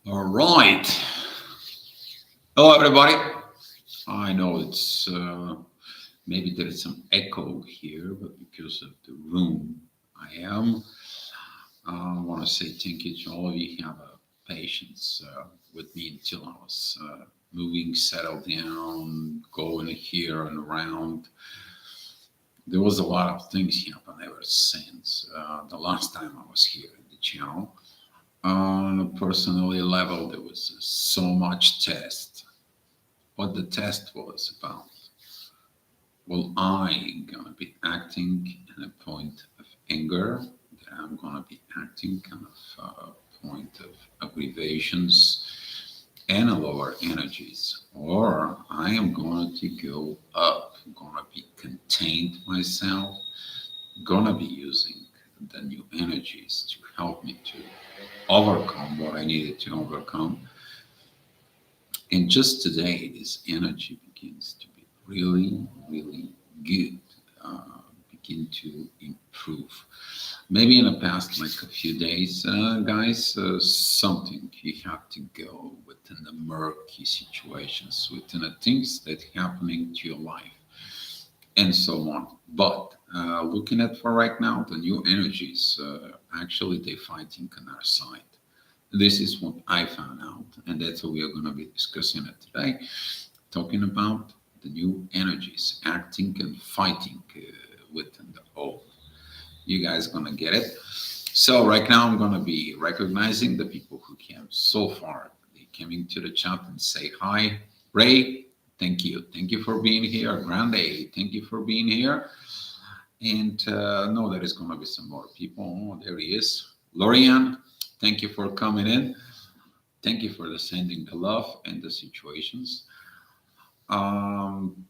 All right. Hello, everybody. I know it's maybe there is some echo here, but because of the room I am, I want to say thank you to all of you who have patience with me until I was moving, settled down, going here and around. There was a lot of things happen ever since the last time I was here in the channel. On a personally level, there was so much test. What the test was about. Well, I gonna be acting in a point of anger. That I'm gonna be acting kind of point of aggravations and a lower energies, or I am going to go up. I'm gonna be contained myself. Gonna be using the new energies to help me to overcome what I needed to overcome. And just today, this energy begins to be really, really good, begin to improve. Maybe in the past, like a few days, guys, something you have to go within the murky situations, within the things that happening to your life, and so on. But looking at for right now, the new energies, actually, they're fighting on our side. This is what I found out, and that's what we are going to be discussing it today, talking about the new energies, acting and fighting within the old. You guys going to get it. So right now, I'm going to be recognizing the people who came so far. They came into the chat and say hi. Ray, thank you. Thank you for being here. Grande, thank you for being here. And no, there is going to be some more people. Oh, there he is. Lorian, thank you for coming in. Thank you for the sending the love and the situations. Um,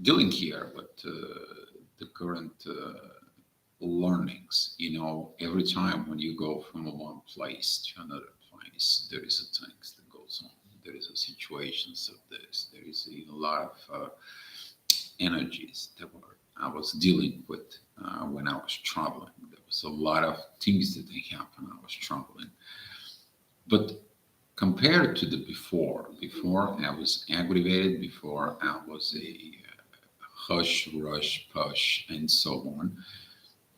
Dealing here with the current learnings. Every time when you go from one place to another place, there is a things that goes on. There is a situations of this. There is a lot of energies that were I was dealing with when I was traveling. There was a lot of things that they happened. I was traveling, but compared to the before I was aggravated. Before I was a hush, rush, push, and so on.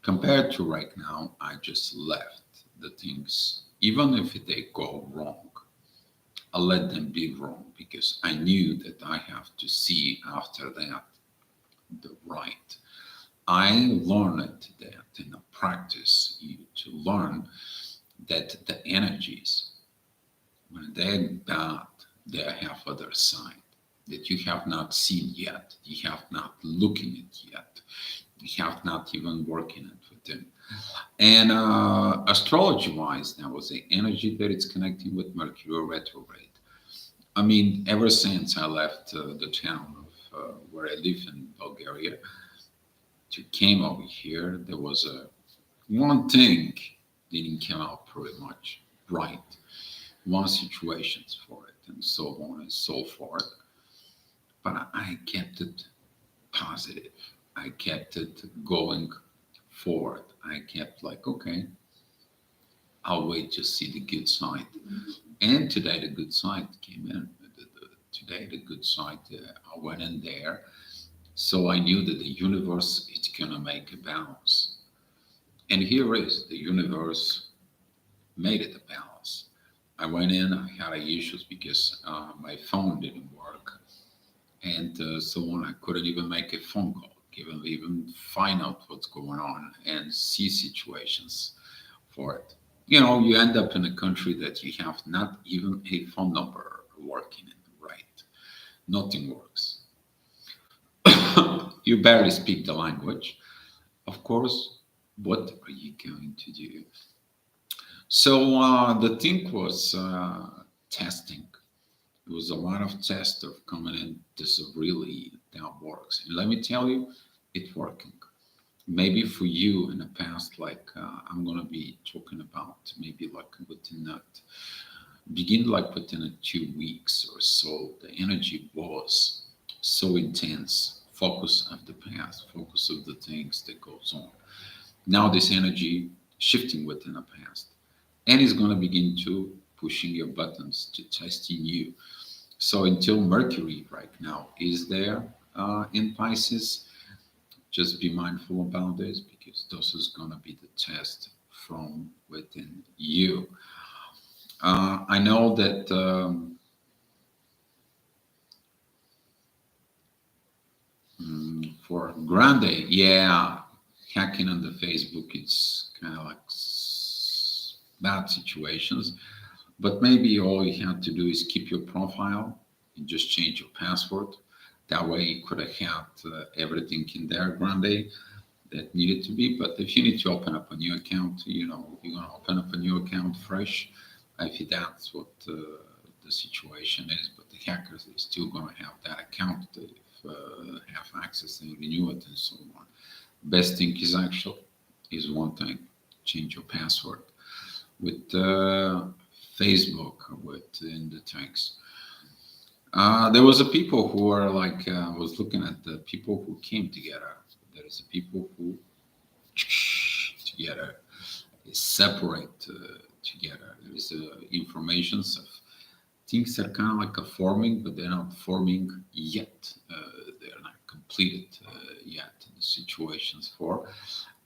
Compared to right now, I just left the things, even if they go wrong. I let them be wrong because I knew that I have to see after that the right. I learned that in a practice, you to learn that the energies, when they're bad, they have other side that you have not seen yet, you have not looking at yet, you have not even working it with them. And astrology-wise, that was the energy that it's connecting with Mercury retrograde. I mean, ever since I left the town of where I live in Bulgaria, to came over here, there was a one thing didn't come out pretty much right. One situations for it, and so on and so forth. But I kept it positive. I kept it going forward. I kept like, okay, I'll wait to see the good side. And today the good side came in. Today the good side, I went in there. So I knew that the universe is gonna make a balance. And here is the universe made it a balance. I went in, I had issues because my phone didn't work, and so on. I couldn't even make a phone call, even find out what's going on and see situations for it. You end up in a country that you have not even a phone number working in, right? Nothing works. You barely speak the language. Of course, what are you going to do? So the thing was testing. It was a lot of test of coming in. This really that works, and let me tell you, it's working. Maybe for you in the past, like I'm gonna be talking about, maybe like within that begin like within a 2 weeks or so, the energy was so intense. Focus of the past, focus of the things that goes on. Now this energy shifting within the past and is going to begin to pushing your buttons, to testing you. So until Mercury right now is there in Pisces, just be mindful about this because this is going to be the test from within you. I know that for Grande, yeah, hacking on the Facebook, it's kind of like bad situations. But maybe all you have to do is keep your profile and just change your password. That way, you could have had everything in there, Grande, that needed to be. But if you need to open up a new account, you're going to open up a new account fresh. If that's what the situation is, but the hackers are still going to have that account if have access and renew it and so on. Best thing is actually is one thing: change your password with Facebook within the text. There was a people who are like was looking at the people who came together. There is a people who together separate together. There is informations of things that are kind of like a forming, but they're not forming yet. They're not completed yet. The situations for,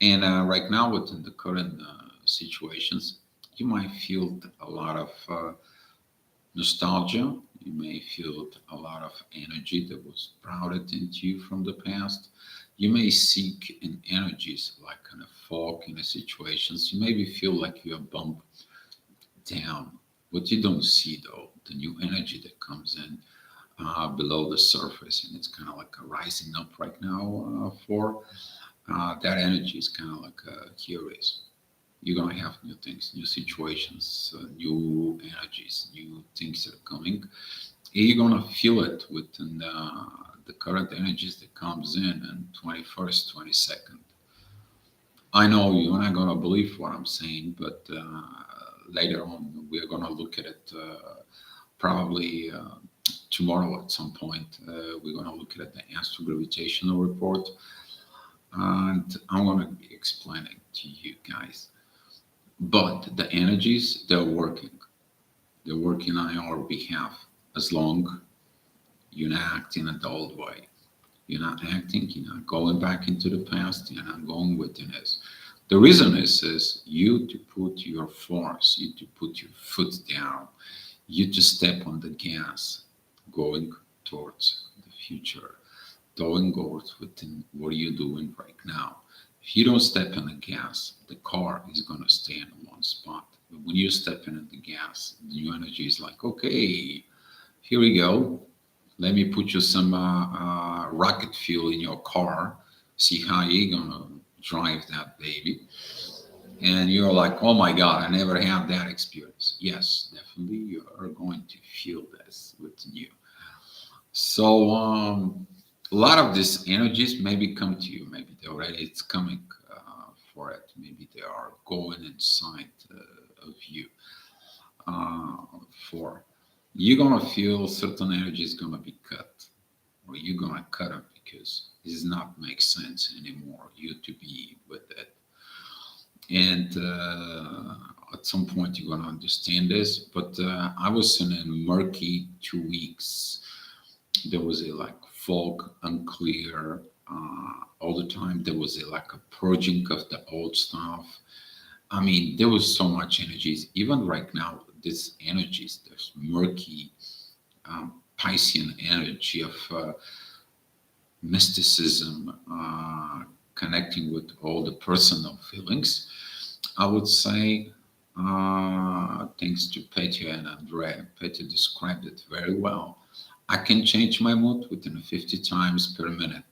and right now within the current situations, you might feel a lot of nostalgia. You may feel a lot of energy that was routed into you from the past. You may seek in energies like kind of fog in the situations. You maybe feel like you are bumped down. What you don't see though, the new energy that comes in below the surface, and it's kind of like a rising up right now for that energy is kind of like curious. You're gonna have new things, new situations, new energies, new things that are coming. You're gonna feel it within the current energies that comes in 21st, 22nd. I know you're not gonna believe what I'm saying, but later on we're gonna look at it probably tomorrow at some point. We're gonna look at the astrogravitational report, and I'm gonna be explaining to you guys. But the energies, they're working. They're working on our behalf as long you're not acting in the old way. You're not acting, you're not going back into the past, you're not going within it. The reason is you to put your force, you to put your foot down, you to step on the gas, going towards the future, going towards within what are you doing right now. If you don't step on the gas, the car is going to stay in one spot. But when you step in the gas, the new energy is like, okay, here we go. Let me put you some rocket fuel in your car. See how you're going to drive that baby. And you're like, oh my God, I never had that experience. Yes, definitely, you are going to feel this within you. So, a lot of these energies maybe come to you. Maybe they already it's coming for it. Maybe they are going inside of you uh, for. You're gonna feel certain energy is gonna be cut, or you're gonna cut it because it does not make sense anymore. You to be with it, and at some point you're gonna understand this. But I was in a murky 2 weeks. There was a like fog, unclear all the time. There was a like a purging of the old stuff. I mean, there was so much energies. Even right now, this energies, this murky Piscean energy of mysticism, connecting with all the personal feelings. I would say, thanks to Petya and Andrea, Petya described it very well. I can change my mood within 50 times per minute.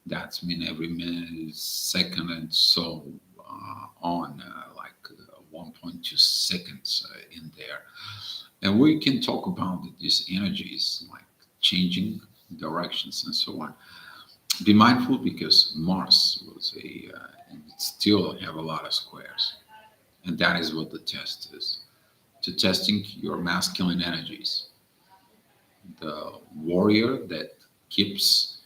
That's mean every minute, second, and so on, like 1.2 seconds in there. And we can talk about these energies, like changing directions and so on. Be mindful because Mars was and it still have a lot of squares. And that is what the test is. To testing your masculine energies. The warrior that keeps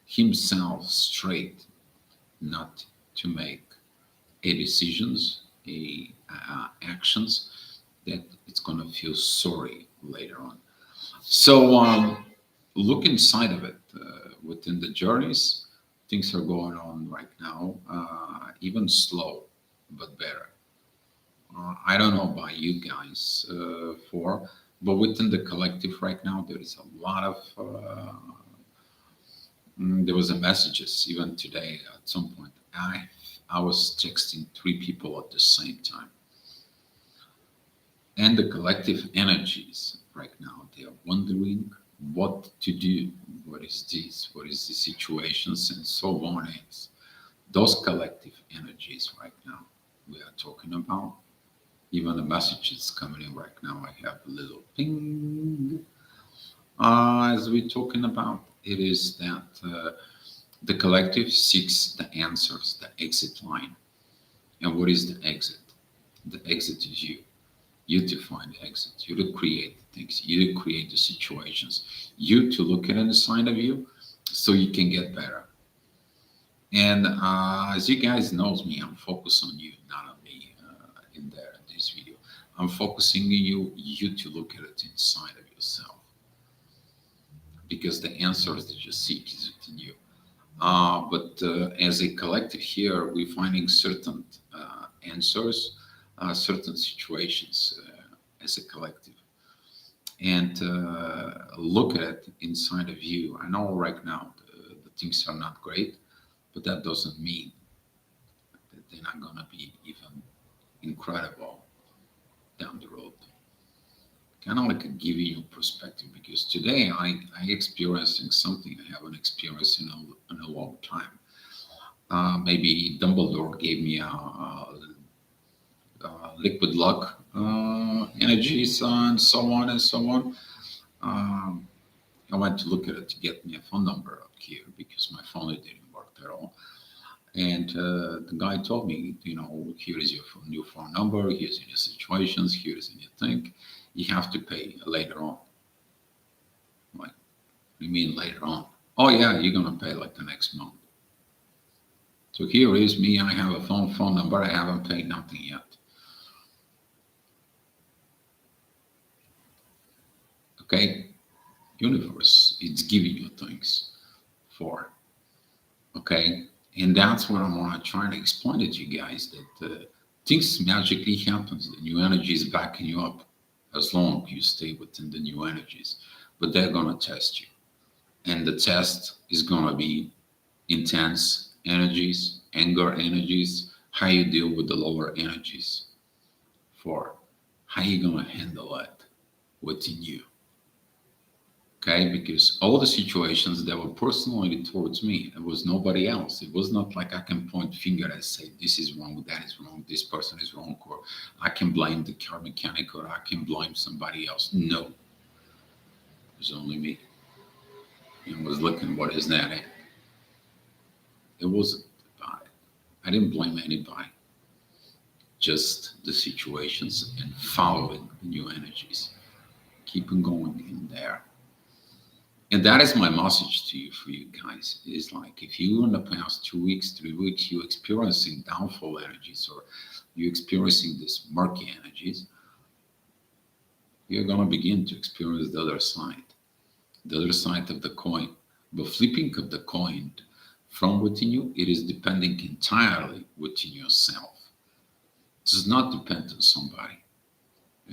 himself straight, not to make a decisions, a actions, that it's gonna feel sorry later on. So look inside of it. Within the journeys, things are going on right now, even slow, but better. I don't know about you guys, but within the collective right now, there is a lot of. There was a messages even today at some point. I was texting three people at the same time, and the collective energies right now they are wondering what to do. What is this? What is the situations and so on? Is those collective energies right now we are talking about. Even the messages coming in right now, I have a little ping. As we're talking about, it is that the collective seeks the answers, the exit line. And what is the exit? The exit is you. You to find the exit. You to create the things. You to create the situations. You to look at the side of you so you can get better. And as you guys knows me, I'm focused on you, not on me in there in this video. I'm focusing on you to look at it inside of yourself because the answers that you seek is within you. But as a collective here, we're finding certain answers, certain situations as a collective. And look at it inside of you. I know right now the things are not great, but that doesn't mean that they're not going to be even incredible down the road. Kind of like giving you perspective because today I experiencing something I haven't experienced in a long time. Maybe Dumbledore gave me a liquid luck energies and so on and so on. Um, I went to look at it to get me a phone number up here because my phone didn't work at all. And the guy told me, here is your new phone number, here's your situations, here's your thing. You have to pay later on. Like, what do you mean later on? Oh yeah, you're gonna pay like the next month. So here is me, I have a phone number, I haven't paid nothing yet. Okay? Universe, it's giving you things for. Okay? And that's what I want to try to explain to you guys that things magically happens. The new energy is backing you up as long as you stay within the new energies. But they're gonna test you. And the test is gonna be intense energies, anger energies, how you deal with the lower energies for how you gonna handle it within you. Okay, because all the situations that were personally towards me, it was nobody else. It was not like I can point finger and say this is wrong, that is wrong, this person is wrong, or I can blame the car mechanic or I can blame somebody else. No, it was only me. And was looking what is that at. It wasn't about it. I didn't blame anybody. Just the situations and following the new energies. Keeping going in there. And that is my message to you, for you guys, is like if you in the past 2 weeks, 3 weeks, you experiencing downfall energies or you experiencing this murky energies, you're gonna begin to experience the other side of the coin. But flipping of the coin from within you, it is depending entirely within yourself. It does not depend on somebody.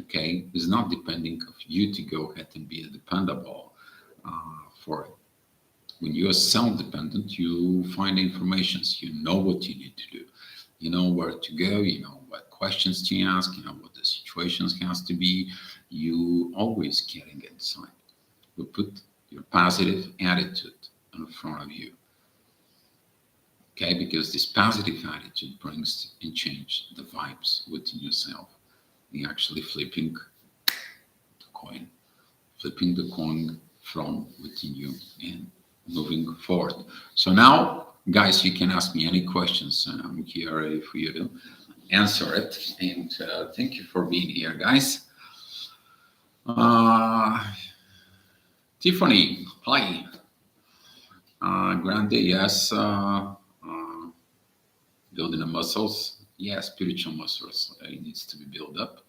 Okay, it's not depending of you to go ahead and be dependable for it. When you are self-dependent, you find informations. You know what you need to do. You know where to go. You know what questions to ask. You know what the situations has to be. You always getting inside. You put your positive attitude in front of you. Okay, because this positive attitude brings and change the vibes within yourself. You're actually flipping the coin from within you and moving forward. So now, guys, you can ask me any questions. I'm here ready for you to answer it. And thank you for being here, guys. Tiffany, hi. Grande, yes. Building the muscles. Yeah, spiritual muscles. It needs to be built up.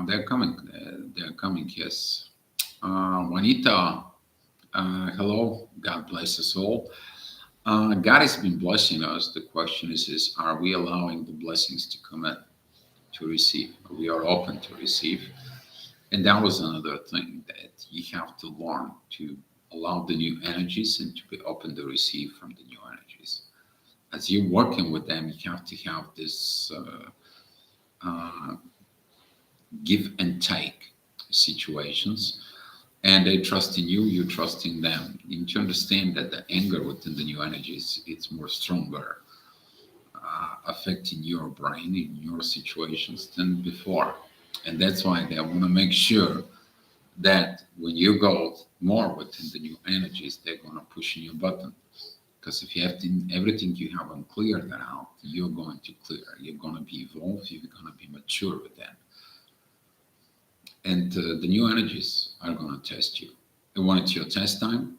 They're coming. They're coming. Yes. Juanita, hello. God bless us all. God has been blessing us. The question is, are we allowing the blessings to come in to receive? We are open to receive. And that was another thing that you have to learn to allow the new energies and to be open to receive from the new energies. As you're working with them, you have to have this uh, give and take situations. And they trust in you, you trust in them. You need to understand that the anger within the new energies, it's more stronger, affecting your brain in your situations than before. And that's why they want to make sure that when you go more within the new energies, they're going to push in your button. Because if you have everything you haven't cleared that out, you're going to clear. You're going to be evolved. You're going to be mature with that. And the new energies are going to test you. And when it's your test time,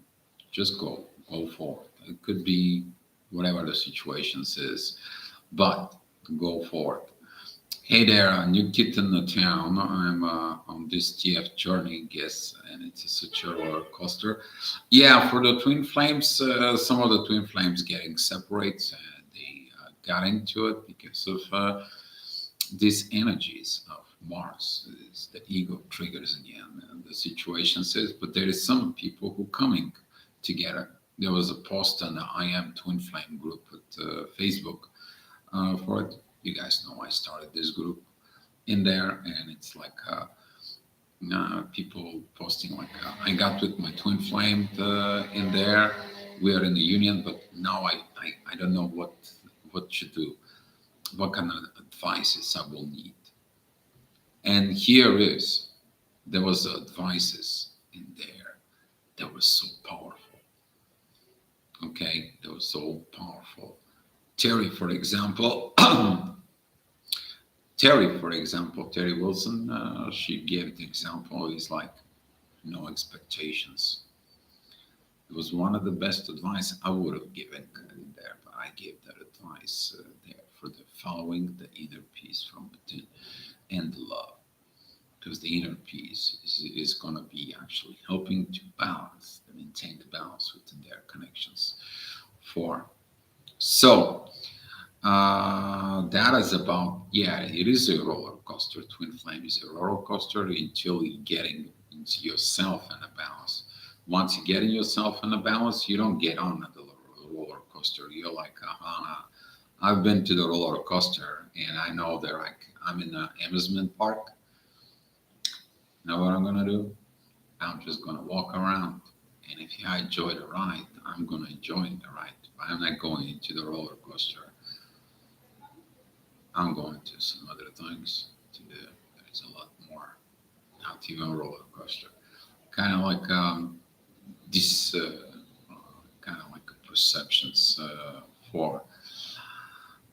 just go forward. It could be whatever the situation is, but go forward. Hey there, a new kid in the town. I'm on this TF journey, guess, and it's such a roller coaster. Yeah, for the twin flames, some of the twin flames getting separated. They got into it because of these energies of Mars. Is the ego triggers again, and the situation says, but there is some people who coming together. There was a post on the I Am Twin Flame group at Facebook for it. You guys know I started this group in there, and it's like people posting like I got with my twin flame in there. We are in the union, but now I don't know what to do, what kind of advices I will need. And here is there was advices in there that was so powerful. Okay, that was so powerful. Terry, for example, Terry Wilson, she gave the example is like no expectations. It was one of the best advice I would have given there, but I gave that advice there for the following the inner peace from within and the love, because the inner peace is going to be actually helping to balance, to maintain the balance within their connections. For so that is about, yeah, it is a roller coaster. Twin flame is a roller coaster until you getting into yourself in a balance. Once you get in yourself in a balance, you don't get on the roller coaster. You're like, I've been to the roller coaster and I know they're like, I'm in an amusement park. You know what I'm going to do? I'm just going to walk around. And if I enjoy the ride, I'm going to enjoy the ride. I'm not going into the roller coaster. I'm going to some other things to do. There's a lot more, not even a roller coaster. Kind of like this, kind of like perceptions for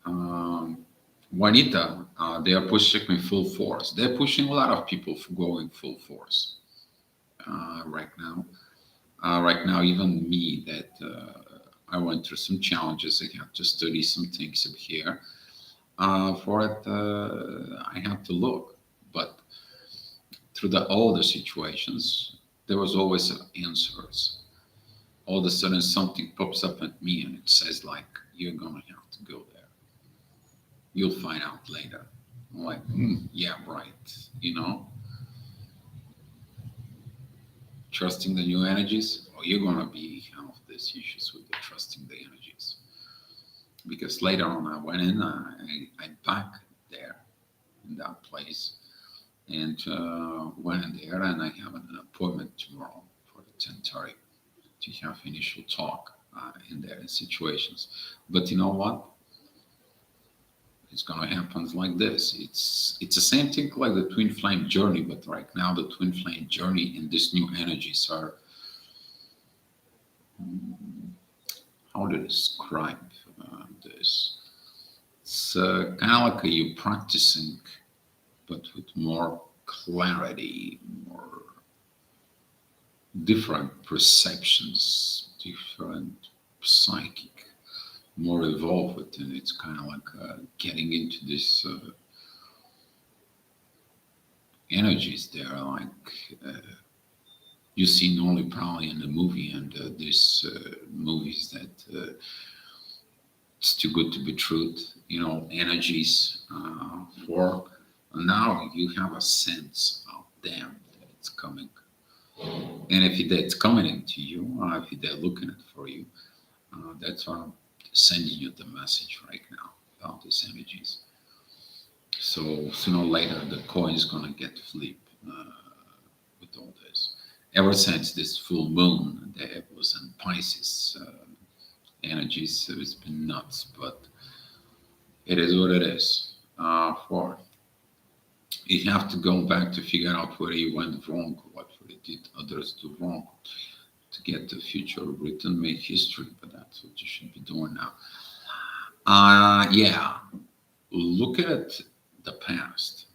um, Juanita. They are pushing me full force. They're pushing a lot of people for going full force right now. Right now, even me, that I went through some challenges. I had to study some things up here. For it, I had to look. But through all the situations, there was always answers. All of a sudden, something pops up at me and it says, like, you're going to have to go there. You'll find out later. I'm like, yeah, right. You know, trusting the new energies, or you're going to be have these issues with the trusting the energies. Because later on, I went in, I back there in that place and went in there, and I have an appointment tomorrow for the 10:30 to have initial talk in there in situations. But you know what? It's going to happen like this. It's the same thing like the twin flame journey, but right now the twin flame journey and this new energies are, how to describe this? It's kind of like you practicing, but with more clarity, more different perceptions, different psychic, more evolved within. It's kind of like getting into this energies there, like you seen only probably in the movie and these movies that it's too good to be truth, energies for. Now you have a sense of them that it's coming. And if it's coming into you, or if they're looking at for you, that's why I'm sending you the message right now about these energies. So sooner or later, the coin is gonna get flipped with all this. Ever since this full moon that was in Pisces energies, so it's been nuts. But it is what it is. For you have to go back to figure out where you went wrong, what really did others do wrong, to get the future written, make history. But that's what you should be doing now. Yeah, look at the past.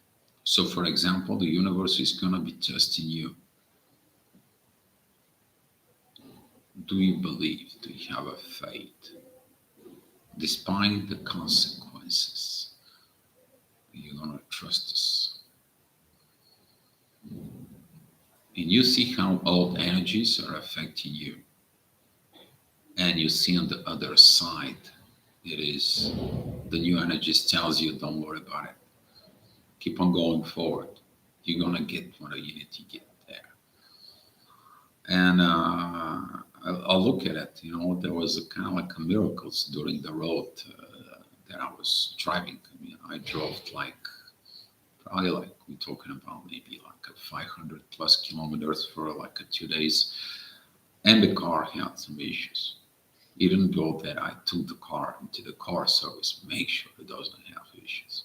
So, for example, the universe is going to be testing you. Do you believe? Do you have a faith? Despite the consequences, you're going to trust us. And you see how old energies are affecting you. And you see on the other side, it is the new energies tells you, don't worry about it. Keep on going forward. You're going to get what you need to get there. And I'll look at it. There was a kind of like a miracles during the road that I was driving. I mean, I drove probably we're talking about maybe like a 500 plus kilometers for like 2 days. And the car had some issues. Even though that I took the car into the car service, make sure it doesn't have issues.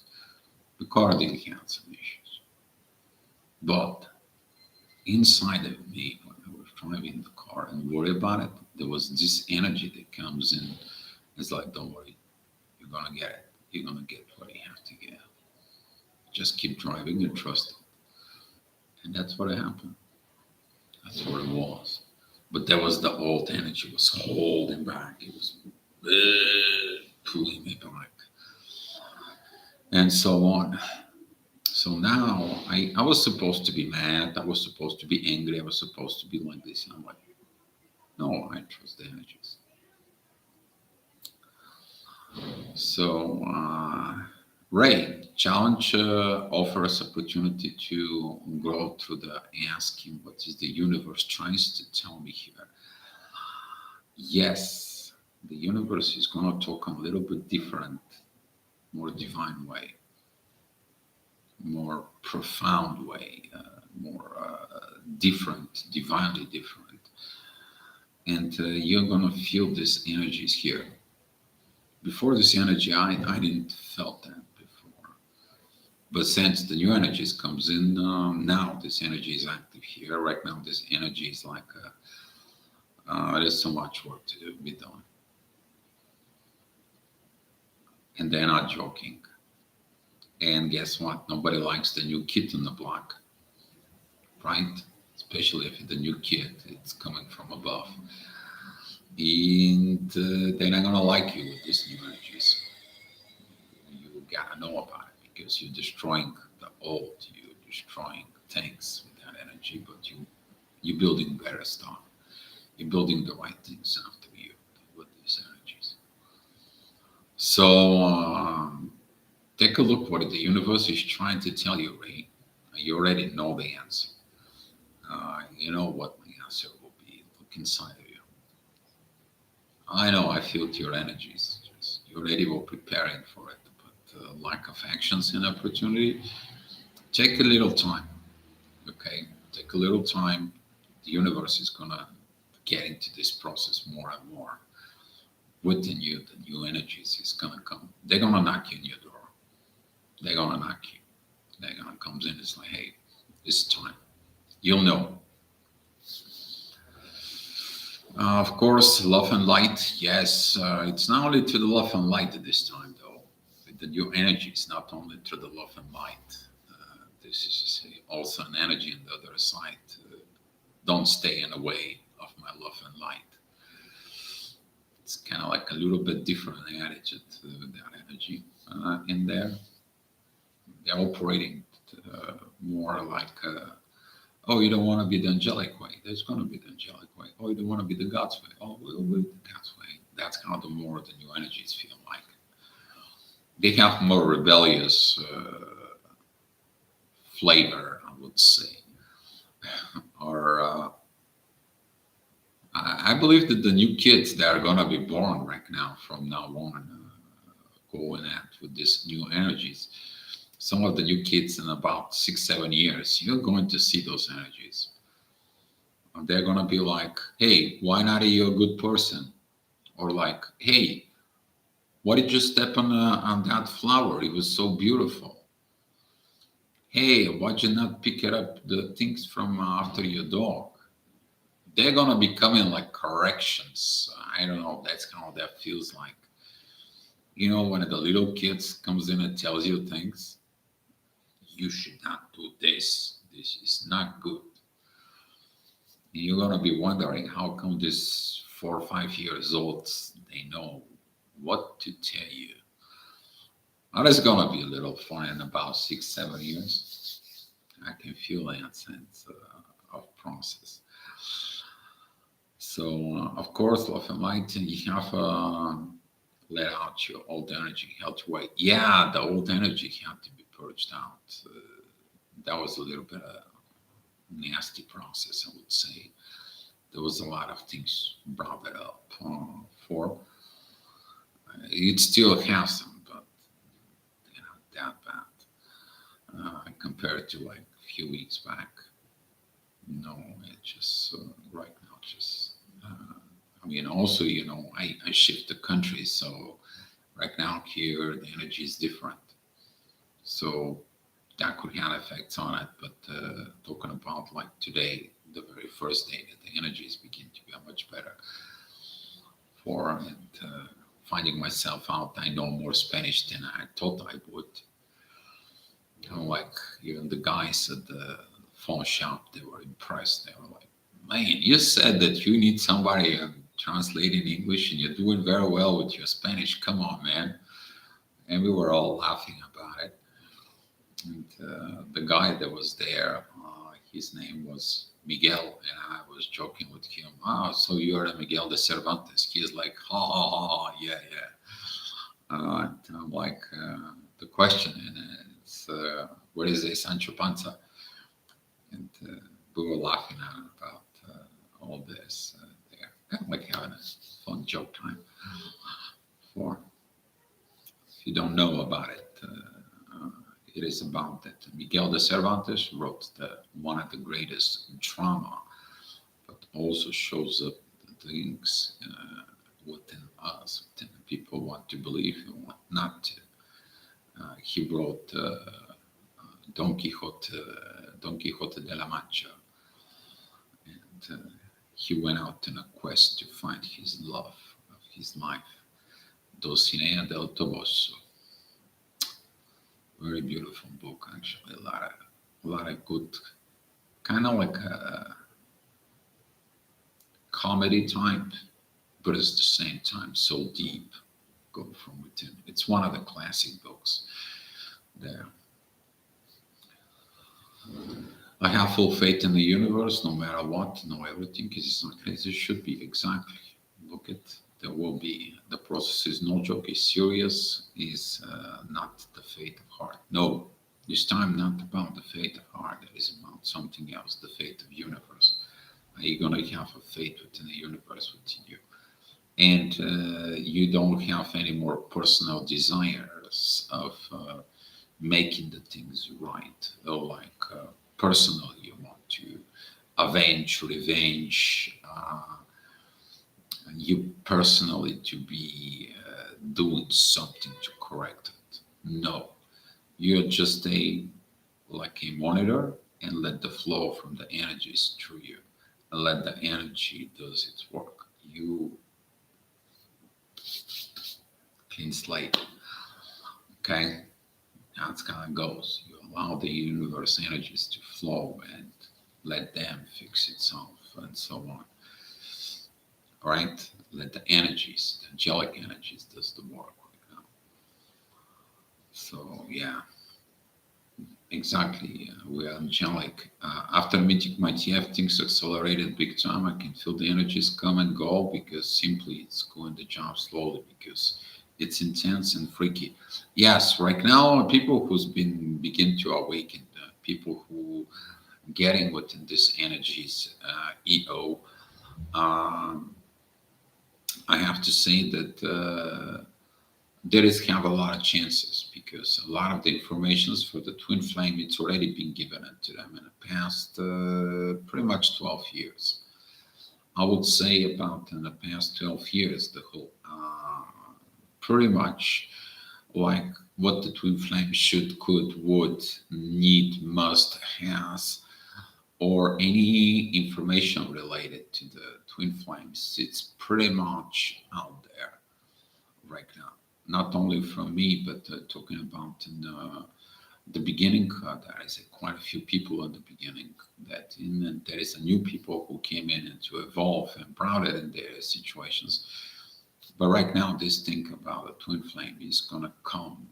The car did have some issues. But inside of me, when I was driving the car and worry about it, there was this energy that comes in. It's like, don't worry, you're gonna get it. You're gonna get what you have to get. Just keep driving and trust it. And that's what happened. That's what it was. But there was the old energy was holding back. It was pulling me back. And so on. So now I was supposed to be mad. I was supposed to be angry. I was supposed to be like this. And I'm like, no, I trust the energies. So Ray, challenge offers opportunity to grow through the asking what is the universe trying to tell me here. Yes, the universe is going to talk a little bit different, more divine way, more profound way, more different, divinely different. And you're going to feel these energies here. Before this energy, I didn't felt that before. But since the new energies comes in, now this energy is active here. Right now, this energy is like, there's so much work to be done. And they're not joking. And guess what? Nobody likes the new kid on the block, right? Especially if the new kid is coming from above. And they're not going to like you with these new energies. You got to know about it because you're destroying the old, you're destroying things with that energy, but you're building better stuff. You're building the right things after you with these energies. So take a look what the universe is trying to tell you, Ray. You already know the answer. You know what the answer will be. Look inside of you. I know I feel your energies. You already were preparing for it, but lack of actions and opportunity. Take a little time, okay? Take a little time. The universe is gonna get into this process more and more. Within you, the new energies is gonna come. They're gonna knock you in your door. They're gonna knock you. They're gonna come in. It's like, hey, it's time. You'll know. Of course, love and light. Yes, it's not only to the love and light at this time, though. With the new energy, it's not only to the love and light. This is also an energy on the other side. Don't stay in the way of my love and light. It's kind of like a little bit different attitude with that energy in there. They're operating more like, oh, you don't want to be the angelic way. There's going to be the angelic way. Oh, you don't want to be the God's way. Oh, we'll be the God's way. That's how the more the new energies feel like. They have more rebellious flavor, I would say. Or I believe that the new kids that are going to be born right now, from now on, going at with these new energies, some of the new kids in about 6, 7 years, you're going to see those energies. They're going to be like, hey, why not are you a good person? Or like, hey, why did you step on that flower? It was so beautiful. Hey, why'd you not pick it up the things from after your dog? They're gonna be coming like corrections. I don't know. That's how that feels like. You know, when the little kids comes in and tells you things, you should not do this. This is not good. And you're gonna be wondering how come this 4 or 5 years olds they know what to tell you. Now there's gonna be a little fun in about 6, 7 years. I can feel that sense of process. So, of course, love and light, and you have let out your old energy, held away. Yeah, the old energy had to be purged out. That was a little bit of a nasty process, I would say. There was a lot of things brought it up for. It still has some, but you know that bad compared to like a few weeks back. No, it just right now just. I mean, also, you know, I shift the country, so right now here the energy is different, so that could have effects on it. But talking about like today, the very first day that the energies begin to be much better for, and finding myself out, I know more Spanish than I thought I would. You know, like even the guys at the phone shop, they were impressed. They were like, "Man, you said that you need somebody translating English, and you're doing very well with your Spanish. Come on, man!" And we were all laughing about it. And the guy that was there, his name was Miguel, and I was joking with him. Oh, so you're the Miguel de Cervantes? He's like, ha ha ha, yeah, yeah. And I'm like, the question is, what is a Sancho Panza? And we were laughing at him about all this. There, kind of like having a fun joke time. For if you don't know about it, it is about that Miguel de Cervantes wrote one of the greatest drama, but also shows up the things within us, within the people want to believe and want not to. He wrote Don Quixote, Don Quixote de la Mancha, and he went out on a quest to find his love of his life, Dulcinea del Toboso. Very beautiful book, actually. A lot of good, kind of like a comedy type, but at the same time so deep, go from within. It's one of the classic books there. I have full faith in the universe, no matter what, no everything is okay. It should be exactly. Look at there will be the process is no joke. Is serious. Is not the fate of heart. No, this time not about the fate of heart. It is about something else. The fate of universe. Are you gonna have a fate within the universe within you? And you don't have any more personal desires of making the things right, or like personally you want to avenge, revenge, you personally to be doing something to correct it. No, you're just a like a monitor, and let the flow from the energies through you, and let the energy does its work. You clean slate. Okay, that's how it goes. You allow the universe energies to flow and let them fix itself and so on. All right? Let the energies, the angelic energies, does the work. You know? So yeah, Exactly. We are angelic. After meeting my TF, things accelerated big time. I can feel the energies come and go because simply it's going the job slowly because it's intense and freaky. Yes, right now people who's been begin to awaken, people who getting within this energies, EO. Um, I have to say that there is have a lot of chances because a lot of the informations for the twin flame it's already been given to them in the past pretty much 12 years. I would say about in the past 12 years the whole pretty much like what the twin flame should, could, would, need, must, has, or any information related to the twin flames. It's pretty much out there right now. Not only from me, but talking about in the beginning, there is quite a few people in the beginning that in, and there is a new people who came in and to evolve and brought it in their situations. But right now, this thing about the twin flame is gonna come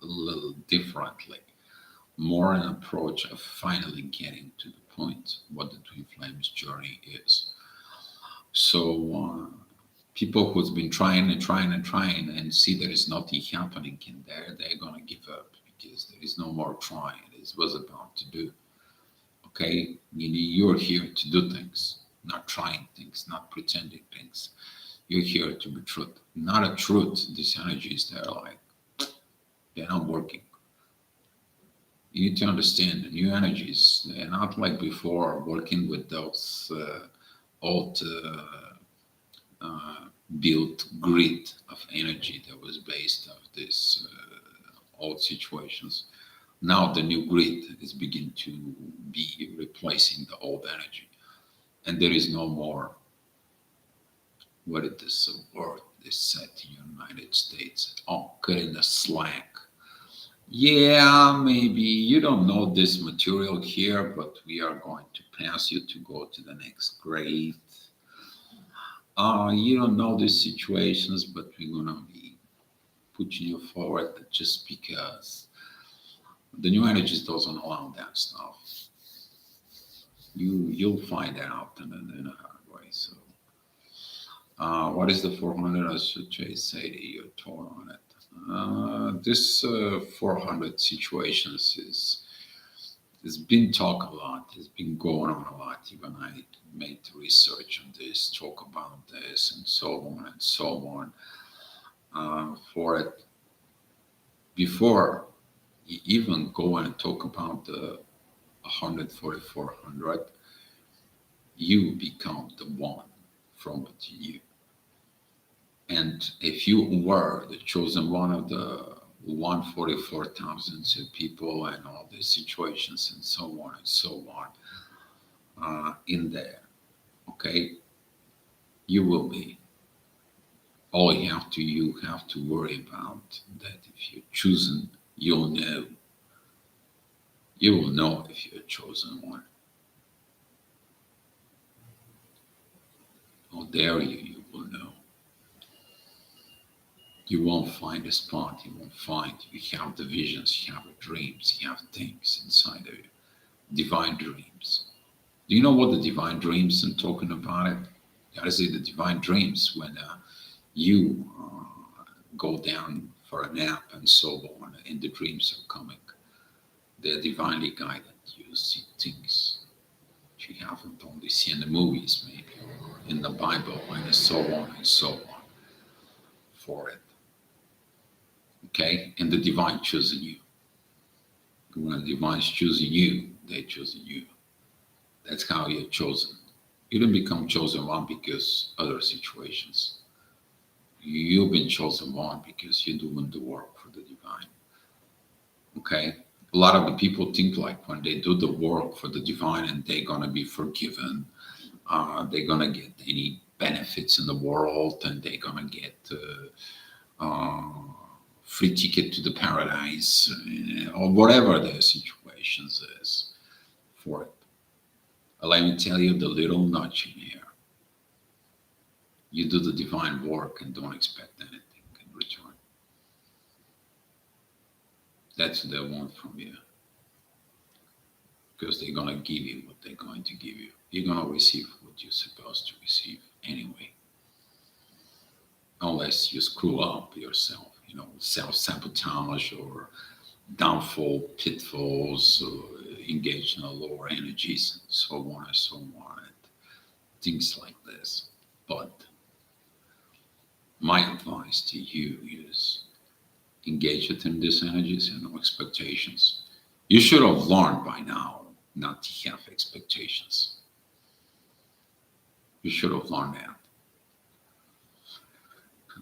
a little differently, more an approach of finally getting to the point what the twin flames journey is. So people who's been trying and trying and trying and see there is nothing happening in there, they're gonna give up because there is no more trying. It was about to do. Okay, you're here to do things, not trying things, not pretending things. You're here to be truth, not a truth. These energies, they're like they're not working. You need to understand the new energies. They're not like before working with those old uh, built grid of energy that was based of these old situations. Now the new grid is beginning to be replacing the old energy, and there is no more what it is a word is said in the United States. Oh, cutting the slack. Yeah, maybe you don't know this material here, but we are going to pass you to go to the next grade. You don't know these situations, but we're gonna be pushing you forward just because the new energies doesn't allow that stuff. You'll find out in a hard way. So, what is the 400? I should say to you, total on it. This 400 situations is it's been talked a lot. It's been going on a lot. Even I made research on this, talk about this, and so on and so on. For it before you even go and talk about the 14400, you become the one from within you. And if you were the chosen one of the 144,000 people and all these situations and so on and so on in there, okay, you will be. All you have to worry about that if you're chosen, you'll know. You will know if you're chosen one. How dare you? You will know. You won't find a spot. You won't find. You have the visions. You have the dreams. You have things inside of you. Divine dreams. Do you know what the divine dreams I'm talking about it? I say the divine dreams when you go down for a nap and so on, and the dreams are coming. They're divinely guided. You see things you haven't only seen in the movies, maybe, or in the Bible, and so on and so on for it. Okay? And the divine choosing you. When the divine's choosing you, they're choosing you. That's how you're chosen. You didn't become chosen one because other situations. You've been chosen one because you're doing the work for the divine. Okay? A lot of the people think like when they do the work for the divine and they're gonna be forgiven, they're gonna get any benefits in the world, and they're gonna get free ticket to the paradise, or whatever the situations is for it. Let me tell you the little nudge in here. You do the divine work and don't expect anything in return. That's what they want from you. because they're gonna give you what they're going to give you. You're gonna receive what you're supposed to receive anyway, unless you screw up yourself, self sabotage or downfall, pitfalls, engage in lower energies, and so on and so on, and things like this. But my advice to you is engage it in these energies and no expectations. You should have learned by now not to have expectations. You should have learned that.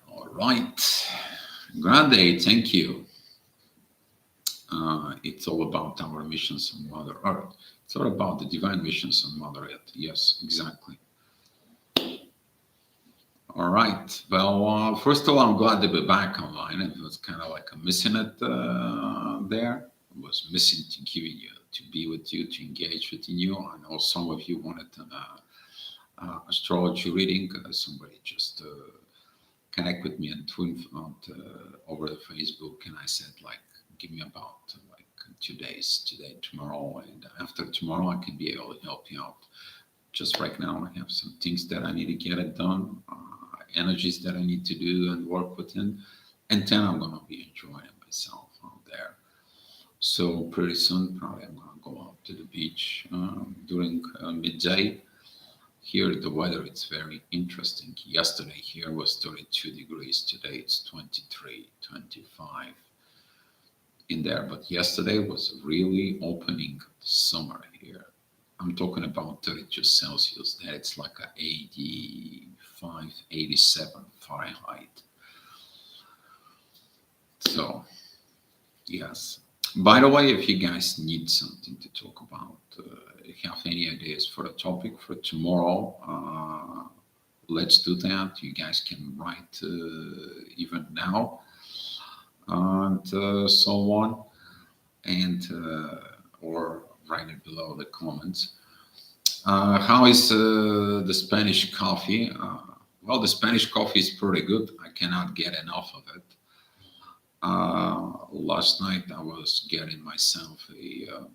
All right. Grande, thank you. It's all about our missions on Mother Earth. It's all about the divine missions on Mother Earth. Yes, exactly. All right. Well, first of all, I'm glad to be back online. It was kind of like I'm missing it there. I was missing to giving you, to be with you, to engage with you. I know some of you wanted an astrology reading. Somebody just connect with me and twin over the Facebook, and I said like, give me about like 2 days, today, tomorrow, and after tomorrow, I can be able to help you out. Just right now, I have some things that I need to get it done, energies that I need to do and work within, and then I'm gonna be enjoying myself out there. So pretty soon, probably I'm gonna go out to the beach during midday. Here, the weather it's very interesting. Yesterday here was 32 degrees. Today it's 23, 25 in there. But yesterday was really opening summer here. I'm talking about 32 Celsius. That it's like a 85, 87 Fahrenheit. So, yes. By the way, if you guys need something to talk about, have any ideas for a topic for tomorrow, let's do that. You guys can write even now and so on, and or write it below the comments. How is the Spanish coffee? Well, the Spanish coffee is pretty good. I cannot get enough of it. Last night I was getting myself a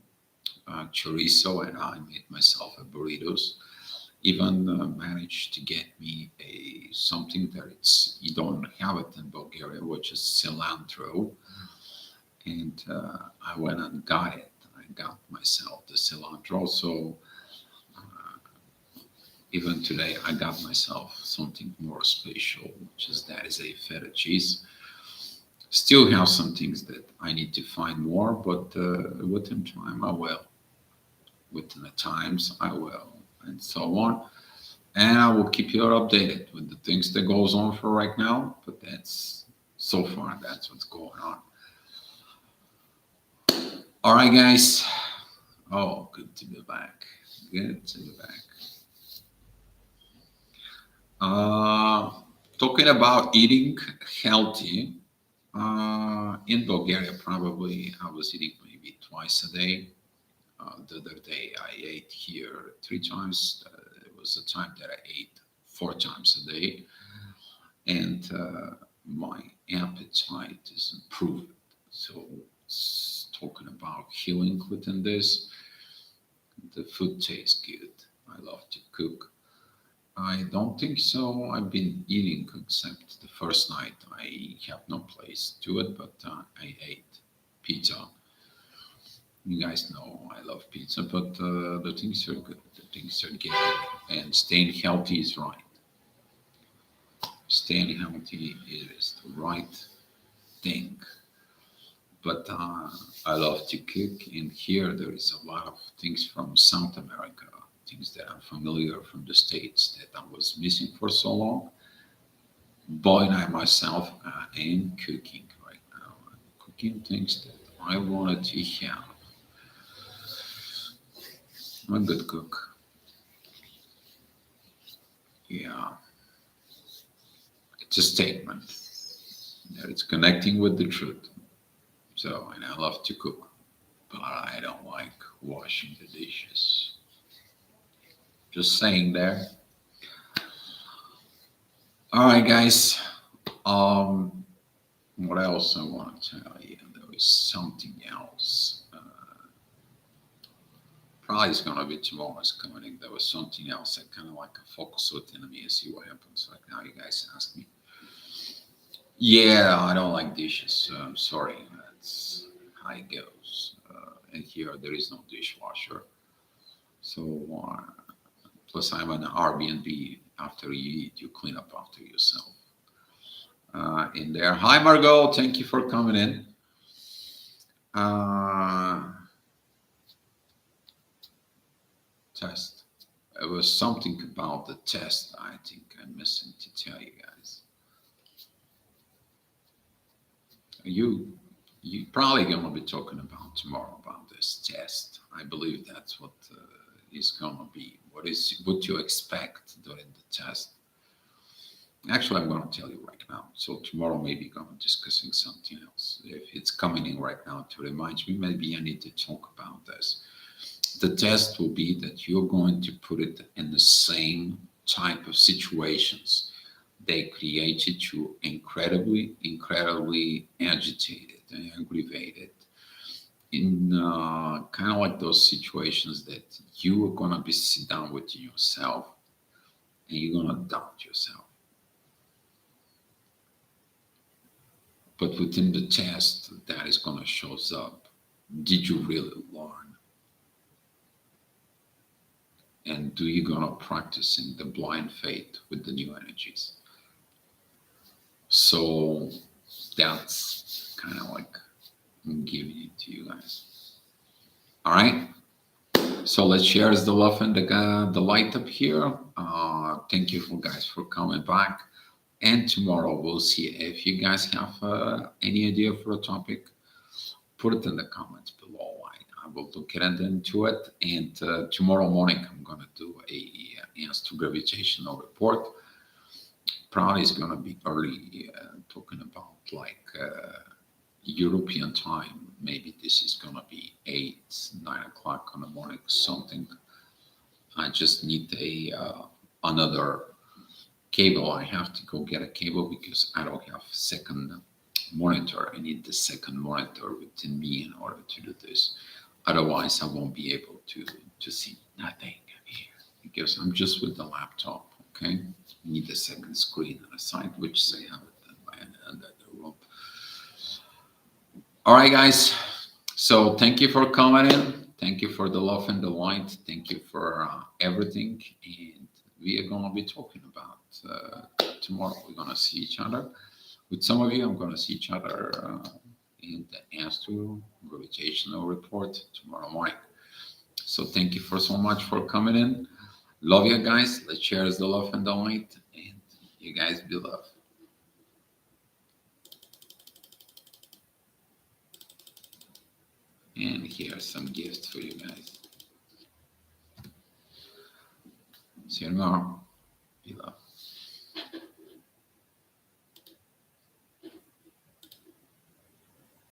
chorizo and I made myself a burritos. Even managed to get me a something that it's you don't have it in Bulgaria, which is cilantro, and I went and got it. I got myself the cilantro. So even today I got myself something more special, which is that is a feta cheese. Still have some things that I need to find more, but within time I will. Within the times I will, and so on. And I will keep you updated with the things that goes on for right now. But that's so far that's what's going on. All right, guys. Oh, good to be back. Good to be back. Talking about eating healthy. In Bulgaria, probably I was eating maybe twice a day. The other day I ate here 3 times. It was a time that I ate 4 times a day, and my appetite is improved. So, talking about healing within this, the food tastes good. I love to cook. I don't think so. I've been eating except the first night. I have no place to it, but I ate pizza. You guys know I love pizza, but the things are good. The things are good, and staying healthy is right. Staying healthy is the right thing. But I love to cook, and here there is a lot of things from South America, things that I'm familiar from the States that I was missing for so long. Boy, and I myself am cooking right now. I'm cooking things that I wanted to have. I'm a good cook. Yeah, it's a statement that it's connecting with the truth. So, and I love to cook, but I don't like washing the dishes. Just saying there. All right, guys. What else I want to tell you? There is something else. probably it's gonna be tomorrow's coming. There was something else. I kind of like a focus within me and see what happens. Like now, you guys ask me. Yeah, I don't like dishes. I'm sorry. That's how it goes. And here there is no dishwasher. So plus I'm an Airbnb. After you eat, you clean up after yourself. In there. Hi, Margot. Thank you for coming in. Test. It was something about the test. I think I'm missing to tell you guys. You probably gonna be talking about tomorrow about this test. I believe that's what is gonna be. What you expect during the test? Actually, I'm gonna tell you right now. So tomorrow maybe gonna discussing something else. If it's coming in right now to remind me, maybe I need to talk about this. The test will be that you're going to put it in the same type of situations they created you incredibly agitated and aggravated in kind of like those situations that you are going to be sit down with yourself and you're going to doubt yourself. But within the test, that is going to show up. Did you really learn? And do you going to practice in the blind faith with the new energies? So that's kind of like I'm giving it to you guys. All right. So let's share the love and the light up here. Thank you for guys for coming back. And tomorrow we'll see if you guys have any idea for a topic. Put it in the comments below. I will look into it. And tomorrow morning I'm gonna do a answer to gravitational report. Probably is gonna be early, talking about like European time. Maybe this is gonna be 8, 9 o'clock in the morning, something. I just need another cable. I have to go get a cable because I don't have second monitor. I need the second monitor within me in order to do this. Otherwise, I won't be able to see nothing here because I'm just with the laptop. Okay, I need the second screen on the side, which I have it in the room. All right, guys. So thank you for coming in. Thank you for the love and the light. Thank you for everything. And we are going to be talking about tomorrow. We're going to see each other. With some of you, I'm going to see each other in the Astro Gravitational Report tomorrow morning. So thank you for so much for coming in. Love you guys. Let's share the love and the light. And you guys be loved. And here's some gifts for you guys. See you tomorrow.